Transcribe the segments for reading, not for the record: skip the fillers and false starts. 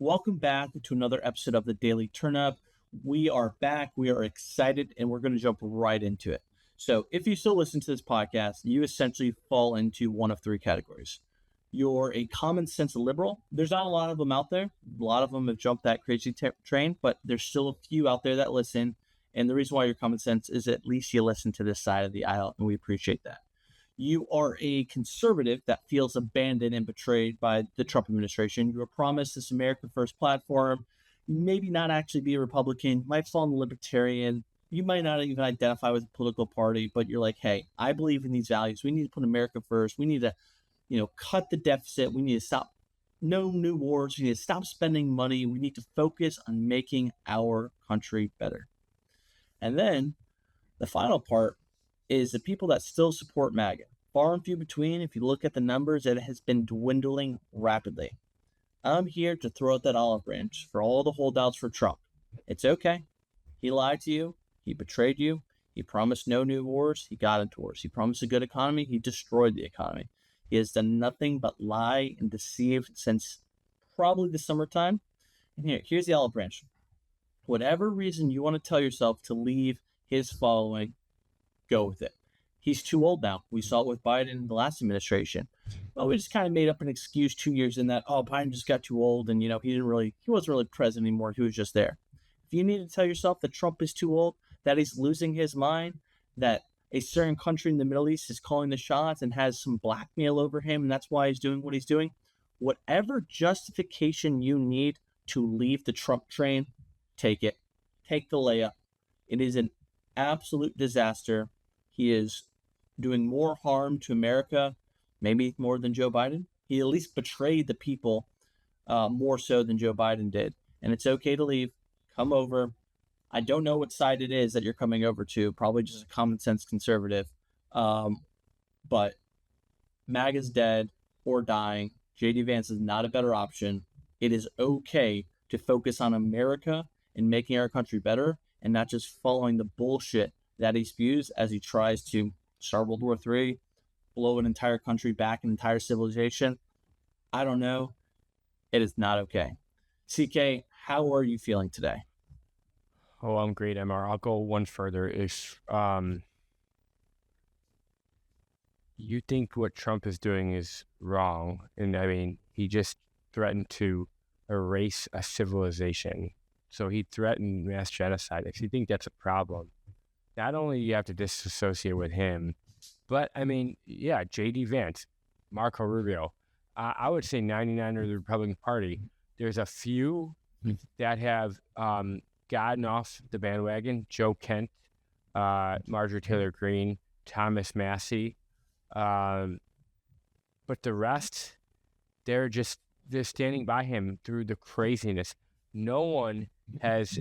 Welcome back to another episode of the Daily Turnup. We are back. We are excited, and we're going to jump right into it. So, if you still listen to this podcast, you essentially fall into one of three categories. You're a common sense liberal. There's not a lot of them out there. A lot of them have jumped that crazy train, but there's still a few out there that listen. And the reason why you're common sense is at least you listen to this side of the aisle, and we appreciate that. You are a conservative that feels abandoned and betrayed by the Trump administration. You were promised this America First platform. You maybe not actually be a Republican. You might fall in the libertarian. You might not even identify with a political party, but you're like, hey, I believe in these values. We need to put America first. We need to, cut the deficit. We need to stop no new wars. We need to stop spending money. We need to focus on making our country better. And then the final part is the people that still support MAGA. Far and few between. If you look at the numbers, it has been dwindling rapidly. I'm here to throw out that olive branch for all the holdouts for Trump. It's okay. He lied to you. He betrayed you. He promised no new wars. He got into wars. He promised a good economy. He destroyed the economy. He has done nothing but lie and deceive since probably the summertime. And here's the olive branch. Whatever reason you want to tell yourself to leave his following, go with it. He's too old now. We saw it with Biden in the last administration. Well, we just kind of made up an excuse 2 years in that, Biden just got too old and, he wasn't really president anymore. He was just there. If you need to tell yourself that Trump is too old, that he's losing his mind, that a certain country in the Middle East is calling the shots and has some blackmail over him, and that's why he's doing what he's doing, whatever justification you need to leave the Trump train, take it. Take the layup. It is an absolute disaster. He is doing more harm to America, maybe more than Joe Biden. He at least betrayed the people more so than Joe Biden did. And it's okay to leave. Come over. I don't know what side it is that you're coming over to. Probably just a common sense conservative. But MAGA's dead or dying. J.D. Vance is not a better option. It is okay to focus on America and making our country better and not just following the bullshit that he spews as he tries to start World War III, blow an entire country back, an entire civilization. I don't know. It is not okay. CK, how are you feeling today? Oh, I'm great, MR. I'll go one further. You think what Trump is doing is wrong, and he just threatened to erase a civilization. So he threatened mass genocide. If you think that's a problem, not only you have to disassociate with him, but J.D. Vance, Marco Rubio, I would say 99% of the Republican Party. There's a few that have gotten off the bandwagon: Joe Kent, Marjorie Taylor Greene, Thomas Massey. But the rest, they're standing by him through the craziness. No one has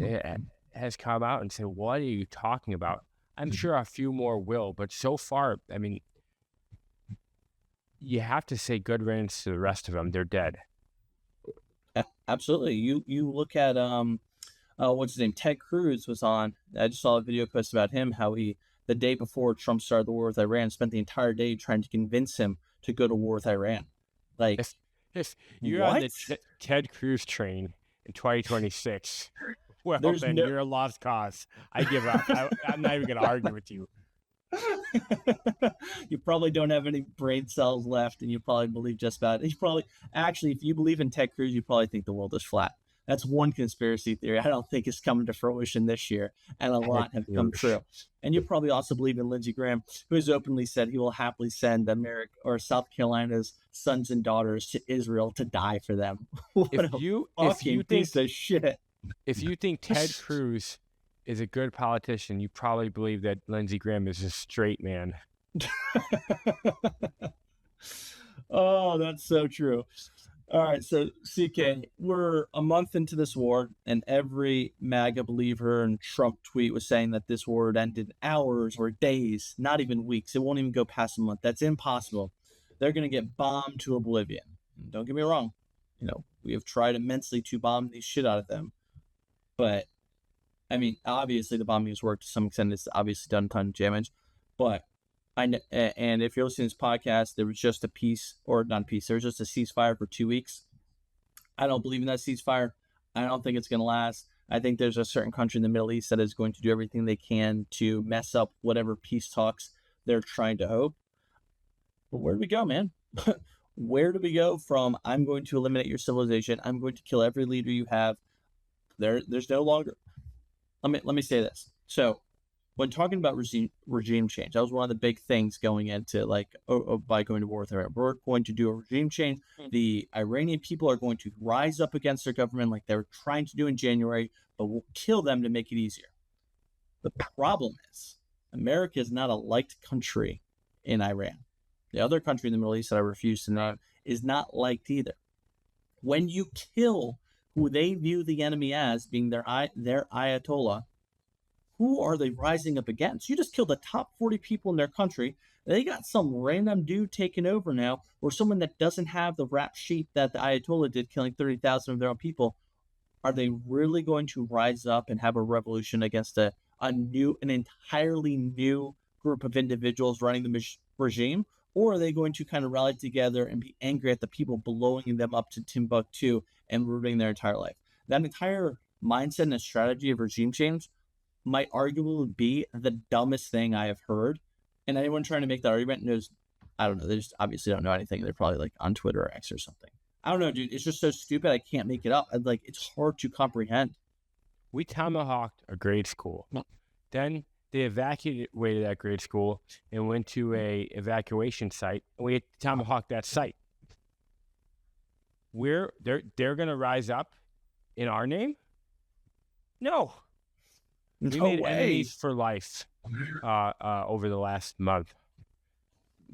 come out and said, "What are you talking about?" I'm sure a few more will, but so far, you have to say good riddance to the rest of them. They're dead. Absolutely. You look at what's his name? Ted Cruz was on. I just saw a video post about him, how he, the day before Trump started the war with Iran, spent the entire day trying to convince him to go to war with Iran. Like, if you're on the Ted Cruz train in 2026, well, then you're a lost cause. I give up. I'm not even going to argue with you. You probably don't have any brain cells left, and you probably believe just about it. If you believe in Ted Cruz, you probably think the world is flat. That's one conspiracy theory I don't think is coming to fruition this year, and a lot have come true. And you probably also believe in Lindsey Graham, who has openly said he will happily send America or South Carolina's sons and daughters to Israel to die for them. If you think Ted Cruz is a good politician, you probably believe that Lindsey Graham is a straight man. Oh, that's so true. All right, so CK, we're a month into this war, and every MAGA believer and Trump tweet was saying that this war would end in hours or days, not even weeks. It won't even go past a month. That's impossible. They're going to get bombed to oblivion. Don't get me wrong. We have tried immensely to bomb the shit out of them. But, obviously the bombing has worked to some extent. It's obviously done a ton of damage. But and if you're listening to this podcast, there was just there was just a ceasefire for 2 weeks. I don't believe in that ceasefire. I don't think it's going to last. I think there's a certain country in the Middle East that is going to do everything they can to mess up whatever peace talks they're trying to hope. But where do we go, man? Where do we go from I'm going to eliminate your civilization, I'm going to kill every leader you have? There's no longer. Let me say this. So when talking about regime change, that was one of the big things going into by going to war with Iran. We're going to do a regime change. The Iranian people are going to rise up against their government like they were trying to do in January, but we'll kill them to make it easier. The problem is America is not a liked country in Iran. The other country in the Middle East that I refuse to name is not liked either. When you kill who they view the enemy as being their Ayatollah, who are they rising up against? You just killed the top 40 people in their country. They got some random dude taking over now, or someone that doesn't have the rap sheet that the Ayatollah did, killing 30,000 of their own people. Are they really going to rise up and have a revolution against an entirely new group of individuals running the regime? Or are they going to kind of rally together and be angry at the people blowing them up to Timbuktu and ruining their entire life? That entire mindset and strategy of regime change might arguably be the dumbest thing I have heard. And anyone trying to make that argument knows, I don't know, they just obviously don't know anything. They're probably like on Twitter or X or something. I don't know, dude. It's just so stupid. I can't make it up. It's hard to comprehend. We tomahawked a grade school. Then they evacuated that grade school and went to a evacuation site, and we tomahawked that site. They're gonna rise up in our name? No. We made enemies for life over the last month.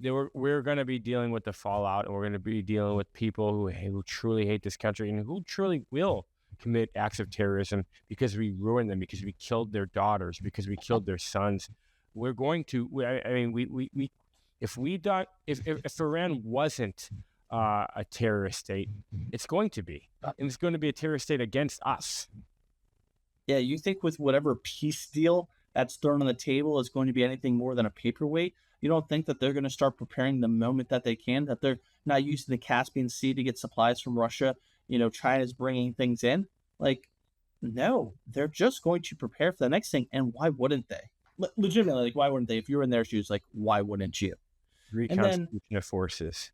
We're going to be dealing with the fallout, and we're going to be dealing with people who truly hate this country and who truly will commit acts of terrorism because we ruined them, because we killed their daughters, because we killed their sons. We're going to. If Iran wasn't a terrorist state, it's going to be, and it's going to be a terrorist state against us. Yeah, you think with whatever peace deal that's thrown on the table is going to be anything more than a paperweight? You don't think that they're going to start preparing the moment that they can, that they're not using the Caspian Sea to get supplies from Russia? China's bringing things in. No, they're just going to prepare for the next thing. And why wouldn't they? Legitimately, why wouldn't they? If you were in their shoes, why wouldn't you? Reconstitution of forces.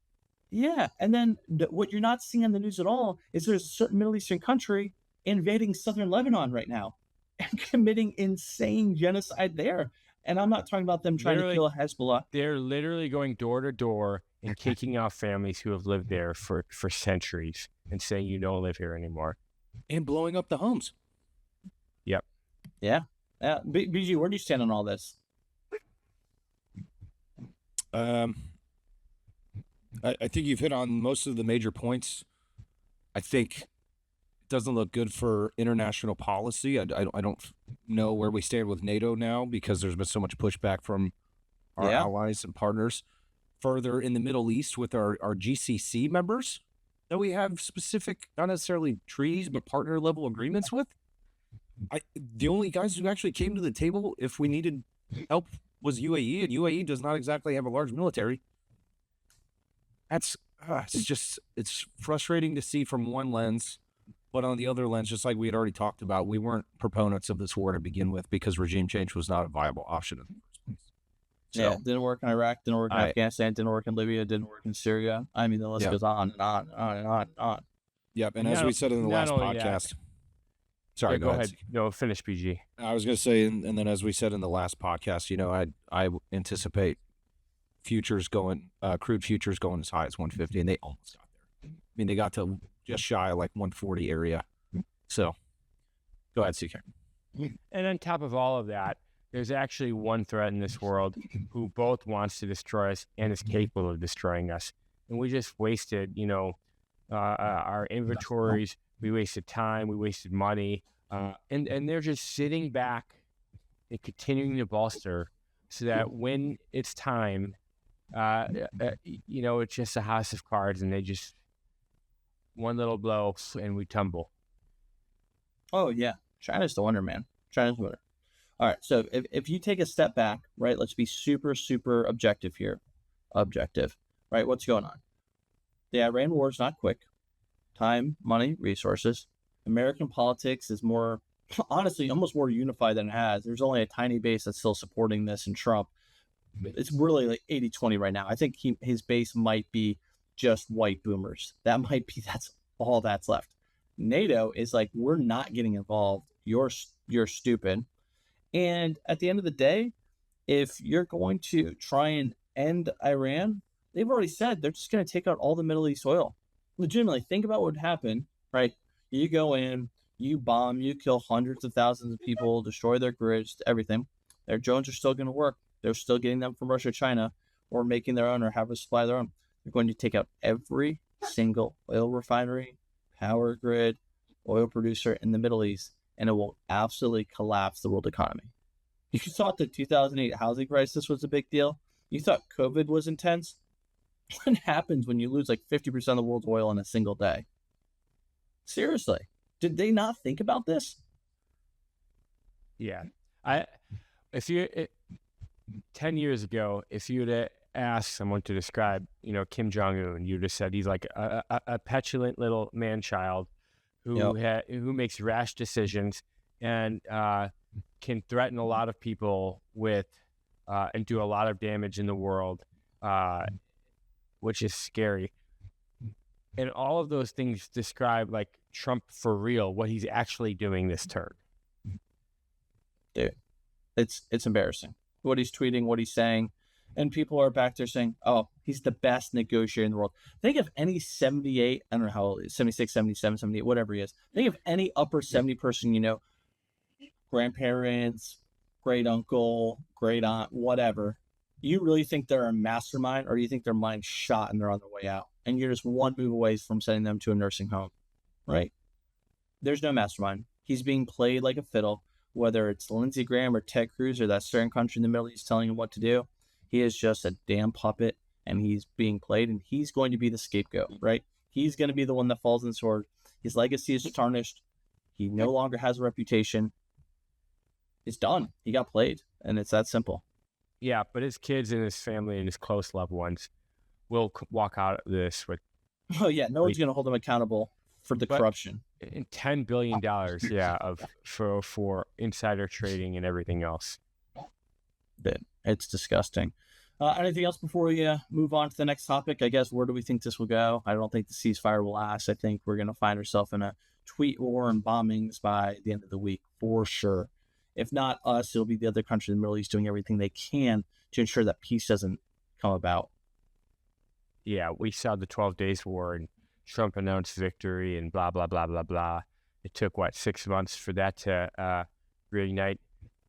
Yeah, and then what you're not seeing on the news at all is there's a certain Middle Eastern country invading southern Lebanon right now and committing insane genocide there. And I'm not talking about them trying to kill Hezbollah. They're literally going door to door and kicking out families who have lived there for centuries and saying you don't live here anymore. And blowing up the homes. Yep. Yeah. BG, where do you stand on all this? I think you've hit on most of the major points. I think doesn't look good for international policy. I don't know where we stand with NATO now because there's been so much pushback from our allies and partners. Further in the Middle East with our GCC members that we have specific, not necessarily treaties, but partner level agreements with. The only guys who actually came to the table if we needed help was UAE, and UAE does not exactly have a large military. It's frustrating to see from one lens. But on the other lens, just like we had already talked about, we weren't proponents of this war to begin with because regime change was not a viable option in the first place. So, it didn't work in Iraq, didn't work in Afghanistan, didn't work in Libya, didn't work in Syria. I mean, the list goes on and on and on and on and on. Yep, and as we said in the last podcast... Sorry, go ahead. No, finish, PG. I was going to say, and then as we said in the last podcast, I anticipate futures going, crude futures going as high as 150, and they almost got there. I mean, they got to just shy of 140 area. So go ahead, CK. And on top of all of that, there's actually one threat in this world who both wants to destroy us and is capable of destroying us. And we just wasted, our inventories. We wasted time. We wasted money. And they're just sitting back and continuing to bolster so that when it's time, it's just a house of cards and they just one little blow and we tumble. Oh, yeah. China's the winner, man. China's the winner. All right. So if you take a step back, right, let's be super, super objective here. Right? What's going on? The Iran war is not quick. time, money, resources. American politics is more, honestly, almost more unified than it has. There's only a tiny base that's still supporting this and Trump. It's really like 80-20 right now. I think his base might be just white boomers. That's all that's left. NATO is like, we're not getting involved. You're stupid. And at the end of the day, if you're going to try and end Iran, they've already said they're just going to take out all the Middle East oil. Legitimately, think about what would happen, right? You go in, you bomb, you kill hundreds of thousands of people, destroy their grids, everything. Their drones are still going to work. They're still getting them from Russia, China, or making their own or have a supply of their own. They're going to take out every single oil refinery, power grid, oil producer in the Middle East, and it will absolutely collapse the world economy. You thought the 2008 housing crisis was a big deal. You thought COVID was intense. What happens when you lose like 50% of the world's oil in a single day? Seriously, did they not think about this? Yeah. 10 years ago, if you'd have asked someone to describe, Kim Jong-un, you'd have said he's like a petulant little man-child who makes rash decisions and can threaten a lot of people with and do a lot of damage in the world, which is scary. And all of those things describe like Trump for real, what he's actually doing this term. Dude, it's embarrassing what he's tweeting, what he's saying. And people are back there saying, oh, he's the best negotiator in the world. Think of any 78, I don't know how old he is, 76, 77, 78, whatever he is. Think of any upper 70 person, grandparents, great uncle, great aunt, whatever. You really think they're a mastermind, or do you think their mind's shot and they're on their way out? And you're just one move away from sending them to a nursing home, right? There's no mastermind. He's being played like a fiddle, whether it's Lindsey Graham or Ted Cruz or that certain country in the Middle East telling him what to do. He is just a damn puppet, and he's being played, and he's going to be the scapegoat, right? He's going to be the one that falls in the sword. His legacy is tarnished. He no longer has a reputation. It's done. He got played, and it's that simple. Yeah, but his kids and his family and his close loved ones will walk out of this with... Oh, yeah. No one's going to hold him accountable for the corruption. And $10 billion, for insider trading and everything else. It's disgusting. Anything else before we move on to the next topic? I guess, where do we think this will go? I don't think the ceasefire will last. I think we're going to find ourselves in a tweet war and bombings by the end of the week, for sure. If not us, it'll be the other countries in the Middle East doing everything they can to ensure that peace doesn't come about. Yeah, we saw the 12 Days War, and Trump announced victory and blah, blah, blah, blah, blah. It took, 6 months for that to reignite?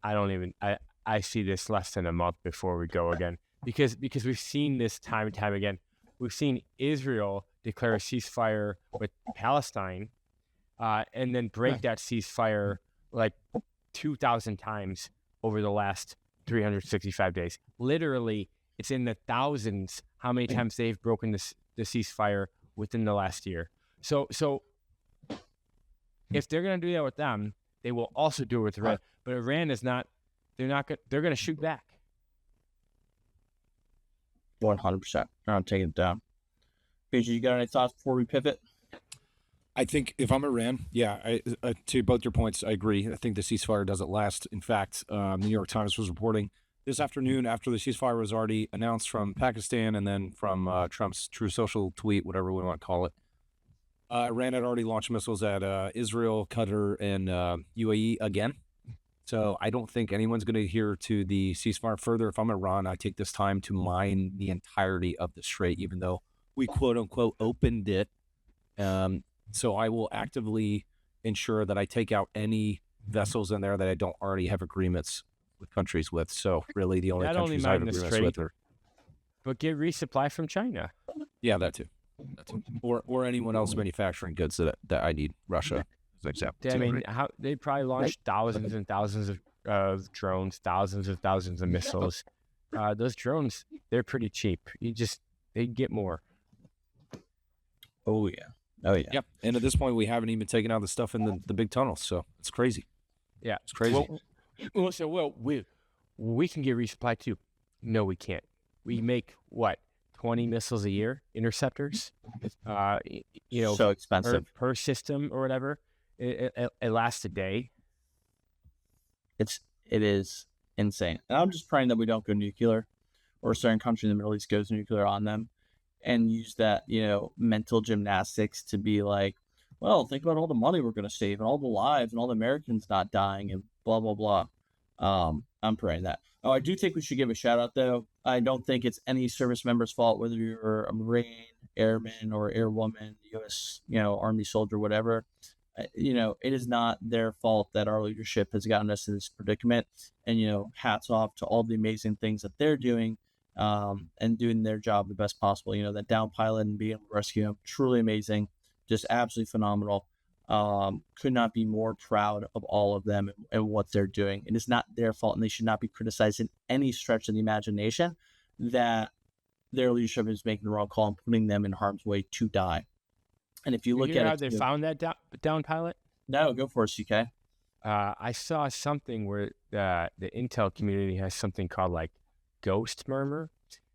I see this less than a month before we go again. Because we've seen this time and time again. We've seen Israel declare a ceasefire with Palestine and then break that ceasefire 2,000 times over the last 365 days. Literally, it's in the thousands how many times they've broken the ceasefire within the last year. So if they're going to do that with them, they will also do it with Iran. But Iran is not. They're going to shoot back. 100%. I'm taking it down. PG, you got any thoughts before we pivot? I think if I'm Iran, to both your points, I agree. I think the ceasefire doesn't last. In fact, the New York Times was reporting this afternoon, after the ceasefire was already announced from Pakistan and then from Trump's True Social tweet, whatever we want to call it, Iran had already launched missiles at Israel, Qatar, and UAE again. So I don't think anyone's going to adhere to the ceasefire further. If I'm Iran, I take this time to mine the entirety of the strait, even though we quote unquote opened it. So I will actively ensure that I take out any vessels in there that I don't already have agreements with countries with. So really the only countries I have agreements with are... But get resupply from China. Yeah, that too. Or anyone else manufacturing goods that I need. Russia. I mean, they probably launched thousands and thousands of drones, thousands of missiles. Those drones, they're pretty cheap. They get more. Oh yeah. Yep. And at this point, we haven't even taken out the stuff in the big tunnels, so it's crazy. Yeah, it's crazy. We can get resupply too. No, we can't. We make 20 missiles a year, interceptors, you know, So expensive. per system or whatever. It lasts a day. It is insane. And I'm just praying that we don't go nuclear, or a certain country in the Middle East goes nuclear on them, and use that, mental gymnastics to be like, well, think about all the money we're going to save and all the lives and all the Americans not dying and blah, blah, blah. I'm praying that. Oh, I do think we should give a shout out, though. I don't think it's any service member's fault, whether you're a Marine, airman, or airwoman, U.S., Army soldier, whatever. It is not their fault that our leadership has gotten us in this predicament. And, hats off to all the amazing things that they're doing, and doing their job the best possible. That down pilot and being able to rescue him, truly amazing, just absolutely phenomenal. Could not be more proud of all of them and what they're doing. It is not their fault, and they should not be criticized in any stretch of the imagination that their leadership is making the wrong call and putting them in harm's way to die. And if you look hear at how it, they found that down pilot? No, go for it, CK. I saw something where the intel community has something called like ghost murmur.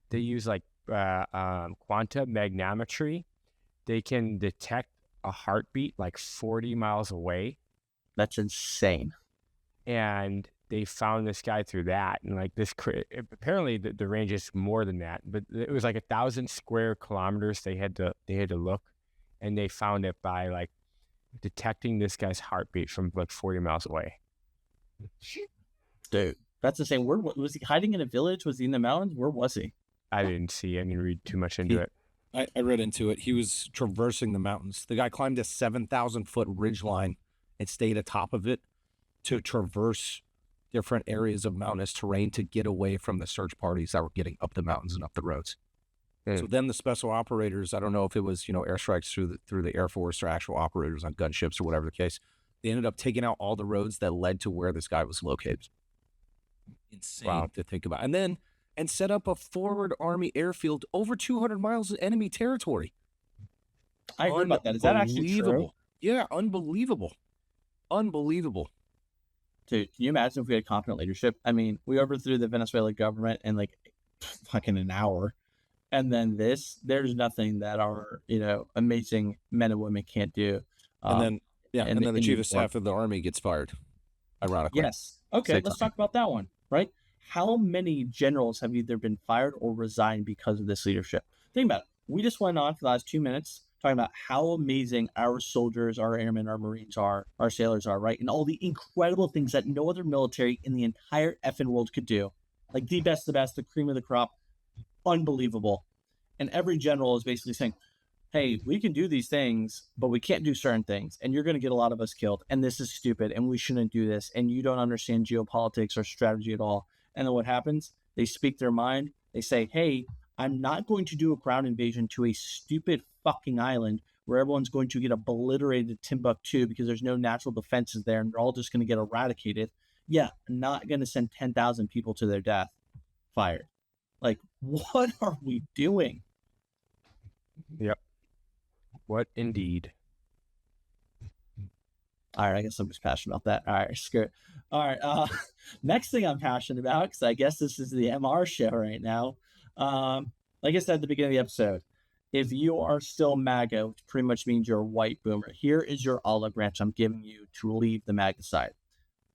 They use like quantum magnetometry. They can detect a heartbeat like 40 miles away. That's insane. And they found this guy through that. And like apparently the range is more than that, but it was like 1,000 square kilometers they had to look, and they found it by like detecting this guy's heartbeat from like 40 miles away. Dude, that's insane. Where was he hiding in a village? Was he in the mountains? Where was he? I didn't read too much into it. I read into it. He was traversing the mountains. The guy climbed a 7,000-foot ridge line and stayed atop of it to traverse different areas of mountainous terrain to get away from the search parties that were getting up the mountains and up the roads. So then the special operators, I don't know if it was, airstrikes through the Air Force or actual operators on gunships or whatever the case, they ended up taking out all the roads that led to where this guy was located. Insane to think about. And set up a forward Army airfield over 200 miles of enemy territory. I heard about that. Is that actually true? Yeah, unbelievable. Dude, can you imagine if we had competent leadership? I mean, we overthrew the Venezuelan government in like fucking an hour. And then there's nothing that our, amazing men and women can't do. And then the chief of staff of the Army gets fired, ironically. Yes. Okay, let's talk about that one, right? How many generals have either been fired or resigned because of this leadership? Think about it. We just went on for the last 2 minutes talking about how amazing our soldiers, our airmen, our Marines are, our sailors are, right? And all the incredible things that no other military in the entire effing world could do. Like the best, the cream of the crop. Unbelievable. And every general is basically saying, hey, we can do these things, but we can't do certain things. And you're going to get a lot of us killed. And this is stupid. And we shouldn't do this. And you don't understand geopolitics or strategy at all. And then what happens? They speak their mind. They say, hey, I'm not going to do a ground invasion to a stupid fucking island where everyone's going to get obliterated to Timbuktu because there's no natural defenses there and they're all just going to get eradicated. Yeah, I'm not going to send 10,000 people to their death. Fired. Like, what are we doing? Yep. What indeed? All right, I guess I'm just passionate about that. All right, screw it. All right, next thing I'm passionate about, because I guess this is the MR show right now. Like I said at the beginning of the episode, if you are still MAGA, which pretty much means you're a white boomer, here is your olive branch I'm giving you to leave the MAGA side.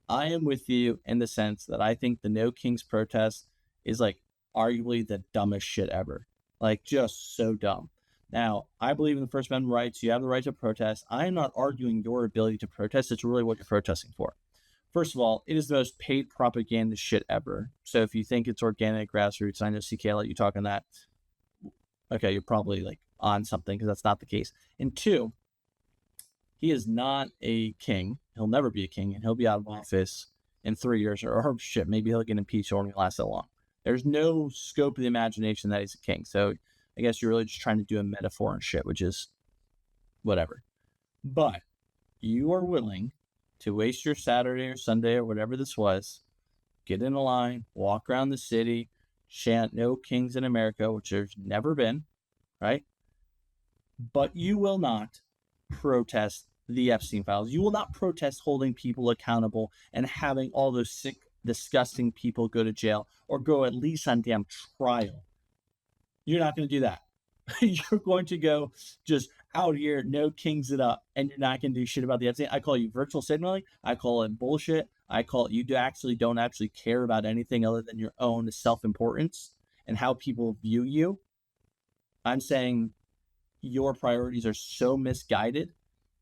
I am with you in the sense that I think the No Kings protest is like arguably the dumbest shit ever. Like, just so dumb. Now, I believe in the First Amendment rights. You have the right to protest. I am not arguing your ability to protest. It's really what you're protesting for. First of all, it is the most paid propaganda shit ever. So if you think it's organic, grassroots, I know CK, I'll let you talk on that. Okay, you're probably like on something because that's not the case. And two, he is not a king. He'll never be a king, and he'll be out of office in 3 years or shit. Maybe he'll get impeached or won't last that long. There's no scope of the imagination that he's a king. So I guess you're really just trying to do a metaphor and shit, which is whatever. But you are willing to waste your Saturday or Sunday or whatever this was, get in a line, walk around the city, chant "No Kings in America," which there's never been, right? But you will not protest the Epstein files. You will not protest holding people accountable and having all those sick, disgusting people go to jail or go at least on damn trial. You're not going to do that. You're going to go just out here, no kings it up, and you're not going to do shit about the Epstein. I call you virtual signaling. I call it bullshit. I call it you don't actually care about anything other than your own self-importance and how people view you. I'm saying your priorities are so misguided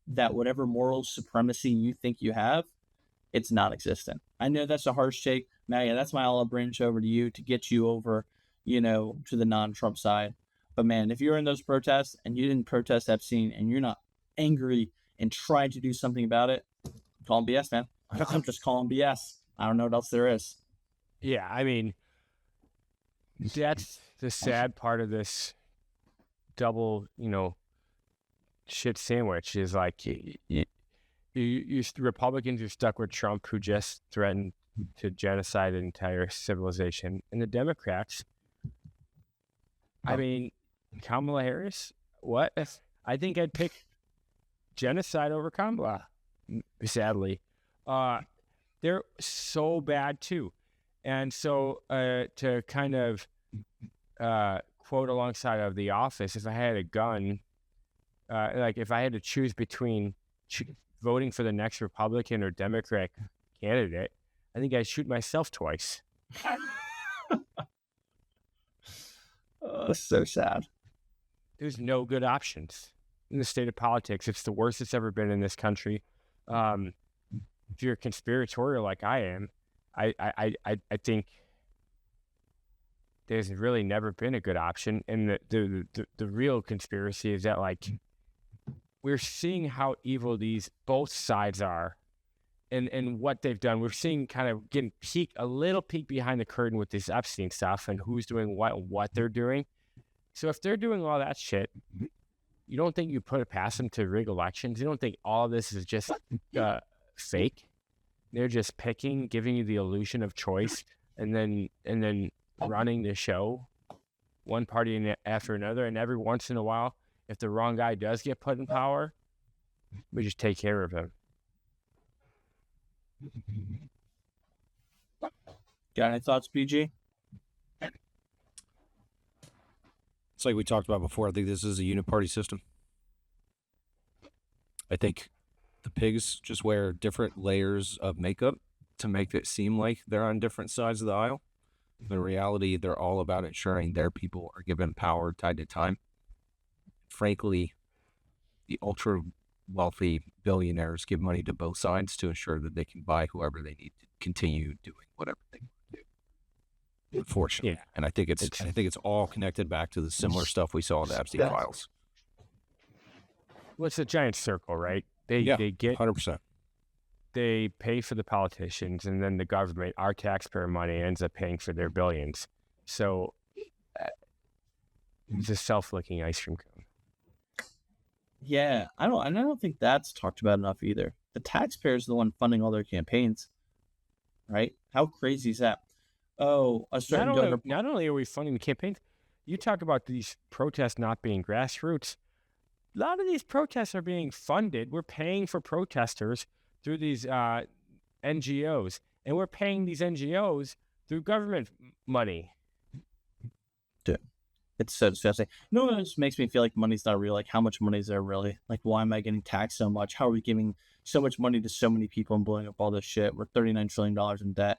that whatever moral supremacy you think you have, it's non-existent. I know that's a harsh take, Maggie. That's why I'll branch over to you to get you over, to the non-Trump side. But man, if you're in those protests and you didn't protest Epstein and you're not angry and trying to do something about it, call him BS, man. I'm just calling BS. I don't know what else there is. Yeah, I mean, that's the sad part of this double, shit sandwich is like you Republicans are stuck with Trump, who just threatened to genocide an entire civilization, and the Democrats. I mean, Kamala Harris. What? I think I'd pick genocide over Kamala. Sadly, they're so bad too, and so to kind of quote alongside of The Office, if I had a gun, like if I had to choose between voting for the next Republican or Democrat candidate, I think I'd shoot myself twice. So sad. There's no good options in the state of politics. It's the worst it's ever been in this country. If you're conspiratorial like I am, I think there's really never been a good option. And the real conspiracy is that, like, we're seeing how evil both sides are and what they've done. We're seeing kind of getting a little peek behind the curtain with this Epstein stuff and who's doing what they're doing. So if they're doing all that shit, you don't think you put it past them to rig elections? You don't think all of this is just fake? They're just giving you the illusion of choice, and then running the show, one party after another. And every once in a while, if the wrong guy does get put in power, we just take care of him. Got any thoughts, BG? It's like we talked about before. I think this is a uniparty system. I think the pigs just wear different layers of makeup to make it seem like they're on different sides of the aisle. In reality, they're all about ensuring their people are given power tied to time. Frankly, the ultra wealthy billionaires give money to both sides to ensure that they can buy whoever they need to continue doing whatever they want to do. Unfortunately, Yeah. And I think it's all connected back to the similar stuff we saw in the Epstein files. Well, it's a giant circle, right? They get 100%. They pay for the politicians, and then the government, our taxpayer money, ends up paying for their billions. So it's a self-licking ice cream cone. Yeah, I don't think that's talked about enough either. The taxpayers are the one funding all their campaigns, right? How crazy is that? Oh, a certain donor. Not only are we funding the campaigns, you talk about these protests not being grassroots. A lot of these protests are being funded. We're paying for protesters through these NGOs, and we're paying these NGOs through government money. Dude, it's so disgusting. You know what just makes me feel like money's not real? Like, how much money is there really? Like, why am I getting taxed so much? How are we giving so much money to so many people and blowing up all this shit? We're $39 trillion in debt,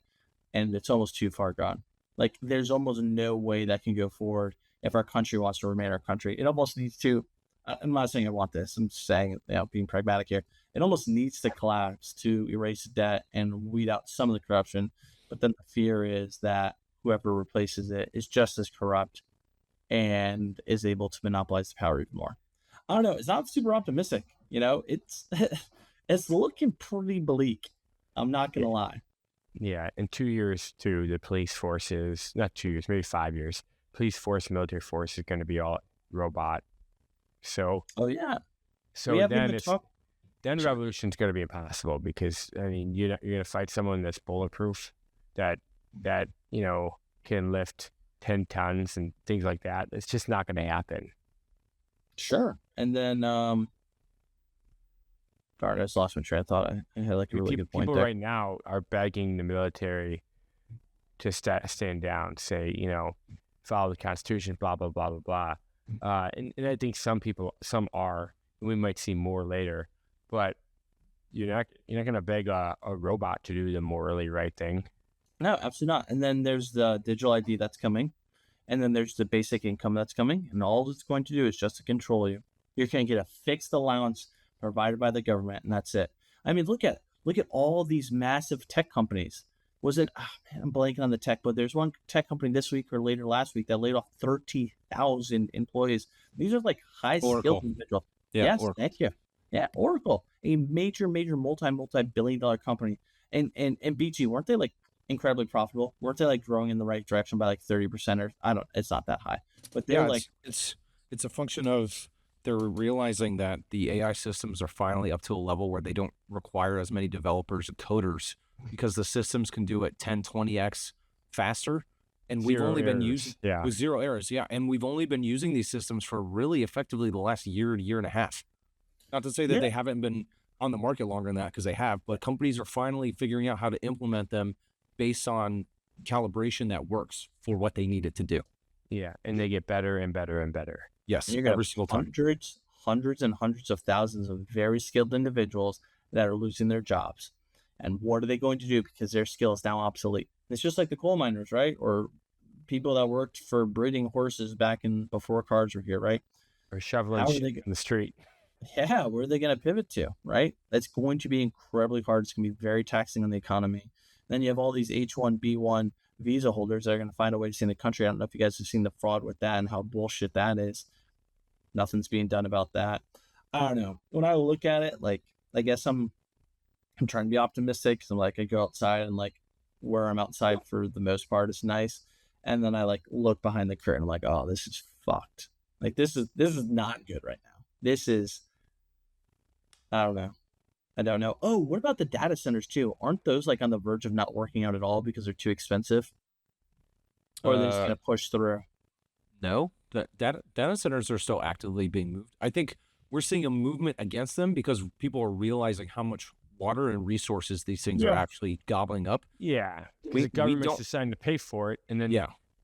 and it's almost too far gone. Like, there's almost no way that can go forward if our country wants to remain our country. It almost needs to. I'm not saying I want this. I'm just saying, being pragmatic here. It almost needs to collapse to erase debt and weed out some of the corruption. But then the fear is that whoever replaces it is just as corrupt and is able to monopolize the power even more. I don't know. It's not super optimistic. It's it's looking pretty bleak. I'm not going to lie. Yeah, in 2 years, too, the police forces, not 2 years, maybe 5 years, police force, military force is going to be all robot. So, yeah. So then revolution's going to be impossible because, I mean, you're going to fight someone that's bulletproof, that can lift 10 tons and things like that. It's just not going to happen. Sure. And then, darn, I just lost my train of thought. I had like a really good point people there. Right now are begging the military to stand down, say, follow the Constitution, blah, blah, blah, blah, blah. And I think some are, and we might see more later, but you're not going to beg a robot to do the morally right thing. No, absolutely not. And then there's the digital ID that's coming. And then there's the basic income that's coming. And all it's going to do is just to control you. You're going to get a fixed allowance provided by the government, and that's it. I mean, look at all these massive tech companies. Was it, man, I'm blanking on the tech, but there's one tech company this week or later last week that laid off 30,000 employees. These are like high-skilled individuals. Yeah, Yes, Oracle. thank you. Yeah, Oracle, a major multi-billion-dollar company. And BG, weren't they like incredibly profitable? Weren't they like growing in the right direction by like 30% or it's not that high, but they're it's a function of they're realizing that the AI systems are finally up to a level where they don't require as many developers and coders because the systems can do it 10, 20x faster. And we've only been using with zero errors. Yeah. And we've only been using these systems for really effectively the last year and a half. Not to say that they haven't been on the market longer than that, because they have, but companies are finally figuring out how to implement them based on calibration that works for what they need it to do. Yeah. And they get better and better and better. Yes. Every single time. Hundreds and hundreds of thousands of very skilled individuals that are losing their jobs. And what are they going to do because their skill is now obsolete? It's just like the coal miners, right? Or people that worked for breeding horses back in before cars were here, right? Or shoveling shit in the street. Yeah, where are they going to pivot to, right? That's going to be incredibly hard. It's going to be very taxing on the economy. Then you have all these H-1B1 visa holders that are going to find a way to stay in the country. I don't know if you guys have seen the fraud with that and how bullshit that is. Nothing's being done about that. I don't know. When I look at it, like, I guess I'm trying to be optimistic because I'm like, I go outside and like where I'm outside for the most part is nice. And then I like look behind the curtain. I'm like, oh, this is fucked. Like this is not good right now. This is, I don't know. Oh, what about the data centers too? Aren't those like on the verge of not working out at all because they're too expensive? Or are they just going to push through? No, data centers are still actively being moved. I think we're seeing a movement against them because people are realizing how much water and resources these things are actually gobbling up. Yeah, because the government's deciding to pay for it, and then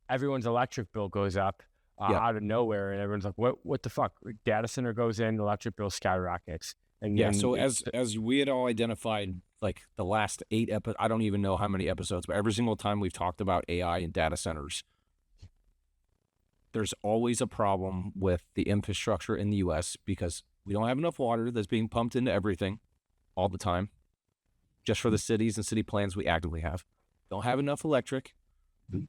everyone's electric bill goes up out of nowhere, and everyone's like, "What the fuck?" Data center goes in, electric bill skyrockets. And so as we had all identified, like the last 8 episodes, I don't even know how many episodes, but every single time we've talked about AI and data centers, there's always a problem with the infrastructure in the U.S. because we don't have enough water that's being pumped into everything all the time. Just for the cities and city plans we actively have. Don't have enough electric.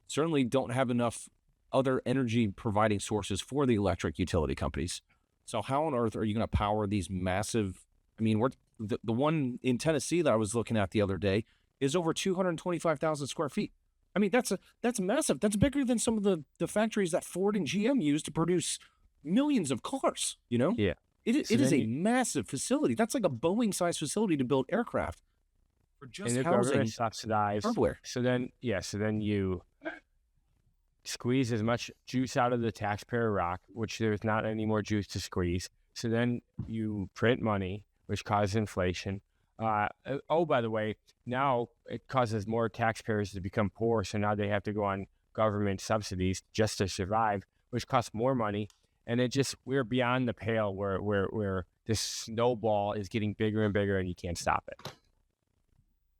Certainly don't have enough other energy providing sources for the electric utility companies. So how on earth are you going to power these massive, I mean, the one in Tennessee that I was looking at the other day is over 225,000 square feet. I mean, that's massive. That's bigger than some of the factories that Ford and GM use to produce millions of cars, you know? Yeah. It is a massive facility. That's like a Boeing-sized facility to build aircraft for just housing subsidized hardware. So then you squeeze as much juice out of the taxpayer rock, which there's not any more juice to squeeze. So then you print money, which causes inflation. By the way, now it causes more taxpayers to become poor. So now they have to go on government subsidies just to survive, which costs more money. And we're beyond the pale where this snowball is getting bigger and bigger and you can't stop it.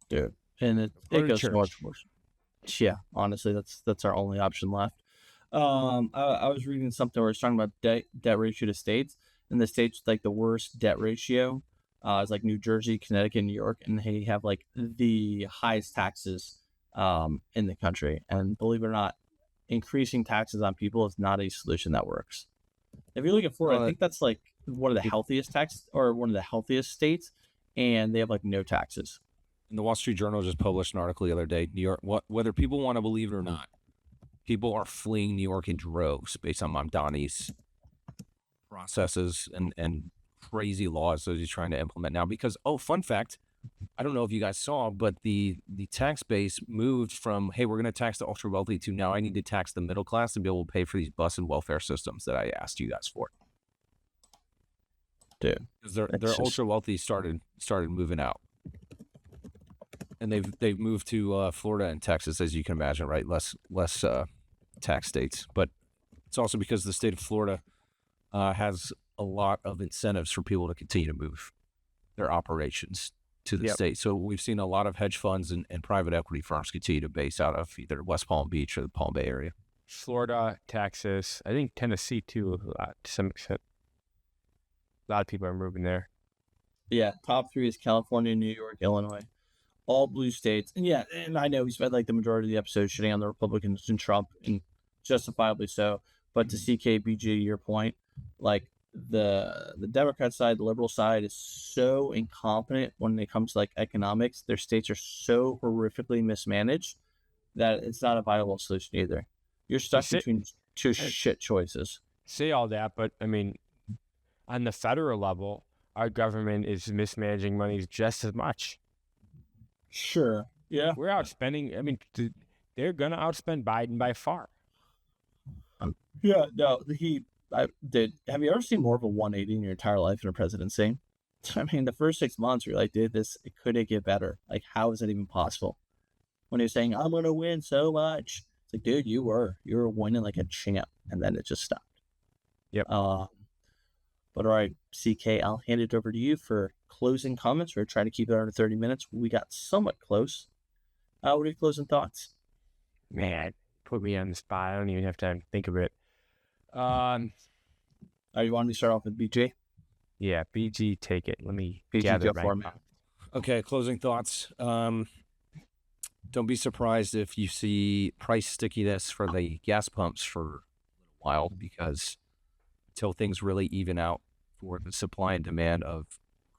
Dude. And it goes so much worse. Yeah, honestly, that's our only option left. I was reading something where it's talking about debt ratio to states, and the states with like the worst debt ratio is like New Jersey, Connecticut, and New York, and they have like the highest taxes in the country. And believe it or not, increasing taxes on people is not a solution that works. If you're looking for it, I think that's like one of the healthiest states, and they have like no taxes. And the Wall Street Journal just published an article the other day. New York, whether people want to believe it or not, people are fleeing New York in droves based on Mamdani's processes and crazy laws that he's trying to implement now. Because, fun fact, I don't know if you guys saw, but the tax base moved from, hey, we're going to tax the ultra wealthy to now I need to tax the middle class to be able to pay for these bus and welfare systems that I asked you guys for. Dude, because their ultra wealthy started moving out. And they've moved to Florida and Texas, as you can imagine, right? Less tax states, but it's also because the state of Florida has a lot of incentives for people to continue to move their operations to the state. So we've seen a lot of hedge funds and private equity firms continue to base out of either West Palm Beach or the Palm Bay area. Florida, Texas, I think Tennessee too, to some extent. A lot of people are moving there. Yeah, top three is California, New York, Illinois, all blue states. And yeah, and I know we spent like the majority of the episode shitting on the Republicans and Trump, and justifiably so. But to CKBG, your point, like the Democrat side, the liberal side is so incompetent when it comes to like economics. Their states are so horrifically mismanaged that it's not a viable solution either. You're stuck between two shit choices. Say all that, but I mean, on the federal level, our government is mismanaging money just as much. Sure. Yeah. We're outspending. I mean, they're going to outspend Biden by far. Yeah. No, I did. Have you ever seen more of a 180 in your entire life in a presidency? I mean, the first 6 months, you're like, dude, could it get better? Like, how is it even possible? When he was saying, I'm going to win so much. It's like, dude, you were winning like a champ. And then it just stopped. Yep. But all right, CK, I'll hand it over to you for closing comments. We're trying to keep it under 30 minutes. We got somewhat close. What are your closing thoughts? Man, put me on the spot. I don't even have time to think of it. You want me to start off with BG? Yeah, BG, take it. Let me BG, gather go my for me. Okay, closing thoughts. Don't be surprised if you see price stickiness for the gas pumps for a little while, because until things really even out for the supply and demand of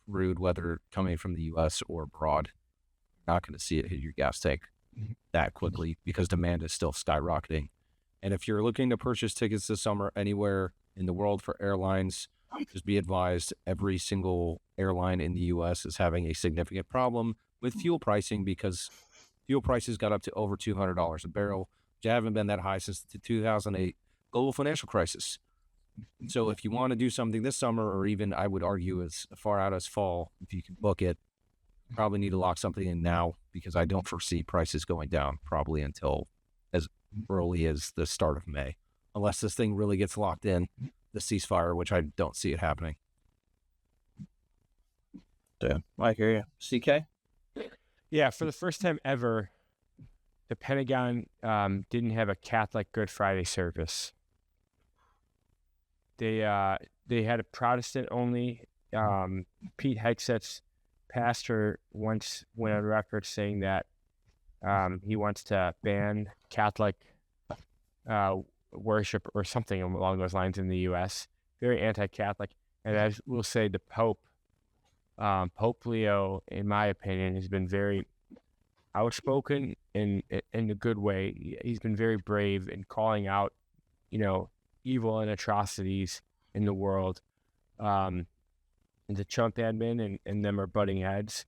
crude, whether coming from the U.S. or abroad, you're not going to see it hit your gas tank that quickly because demand is still skyrocketing. And if you're looking to purchase tickets this summer anywhere in the world for airlines, just be advised every single airline in the U.S. is having a significant problem with fuel pricing, because fuel prices got up to over $200 a barrel, which haven't been that high since the 2008 global financial crisis. So if you want to do something this summer, or even I would argue as far out as fall, if you can book it, you probably need to lock something in now, because I don't foresee prices going down probably until as early as the start of May, unless this thing really gets locked in, the ceasefire, which I don't see it happening. Yeah, I hear you. CK? Yeah, for the first time ever, the Pentagon didn't have a Catholic Good Friday service. They had a Protestant only. Pete Hegseth's pastor once went on record saying that he wants to ban Catholic worship or something along those lines in the U.S. Very anti-Catholic. And I will say the Pope, Pope Leo, in my opinion, has been very outspoken in a good way. He's been very brave in calling out, evil and atrocities in the world. The Trump admin and them are butting heads.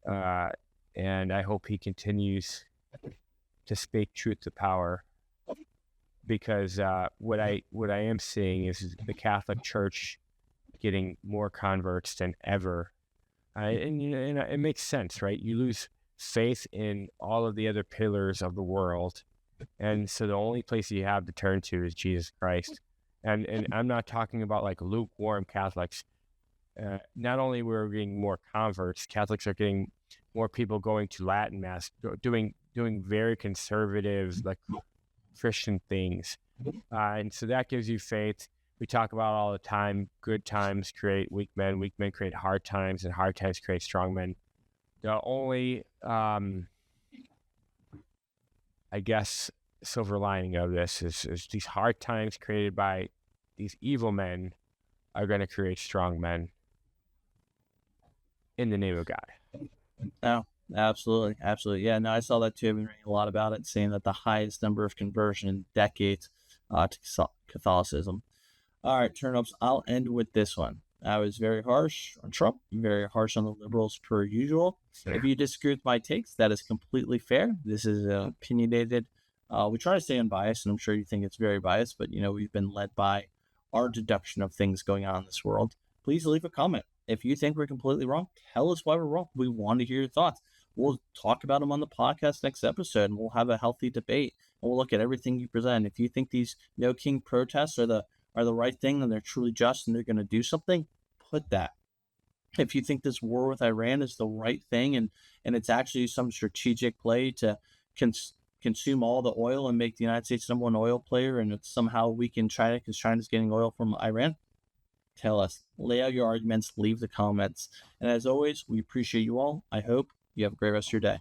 And I hope he continues to speak truth to power, because what I am seeing is the Catholic Church getting more converts than ever. And it makes sense, right? You lose faith in all of the other pillars of the world, and so the only place you have to turn to is Jesus Christ. And I'm not talking about like lukewarm Catholics. Not only we're getting more converts, Catholics are getting more people going to Latin Mass, doing very conservative, like Christian things. And so that gives you faith. We talk about all the time, good times create weak men create hard times, and hard times create strong men. The only, I guess, silver lining of this is these hard times created by these evil men are going to create strong men in the name of God. No, absolutely. Absolutely. Yeah, no, I saw that too. I've been reading a lot about it, saying that the highest number of conversion in decades to Catholicism. All right, turnips, I'll end with this one. I was very harsh on Trump, very harsh on the liberals per usual. If you disagree with my takes, that is completely fair. This is opinionated. We try to stay unbiased, and I'm sure you think it's very biased, but we've been led by our deduction of things going on in this world. Please leave a comment. If you think we're completely wrong, tell us why we're wrong. We want to hear your thoughts. we'll talk about them on the podcast next episode, and we'll have a healthy debate, and we'll look at everything you present. If you think these No King protests are the right thing and they're truly just and they're going to do something, put that. If you think this war with Iran is the right thing and it's actually some strategic play to consume all the oil and make the United States number one oil player, and it's somehow weaken China because China's getting oil from Iran, tell us. Lay out your arguments, leave the comments. And as always, we appreciate you all. I hope you have a great rest of your day.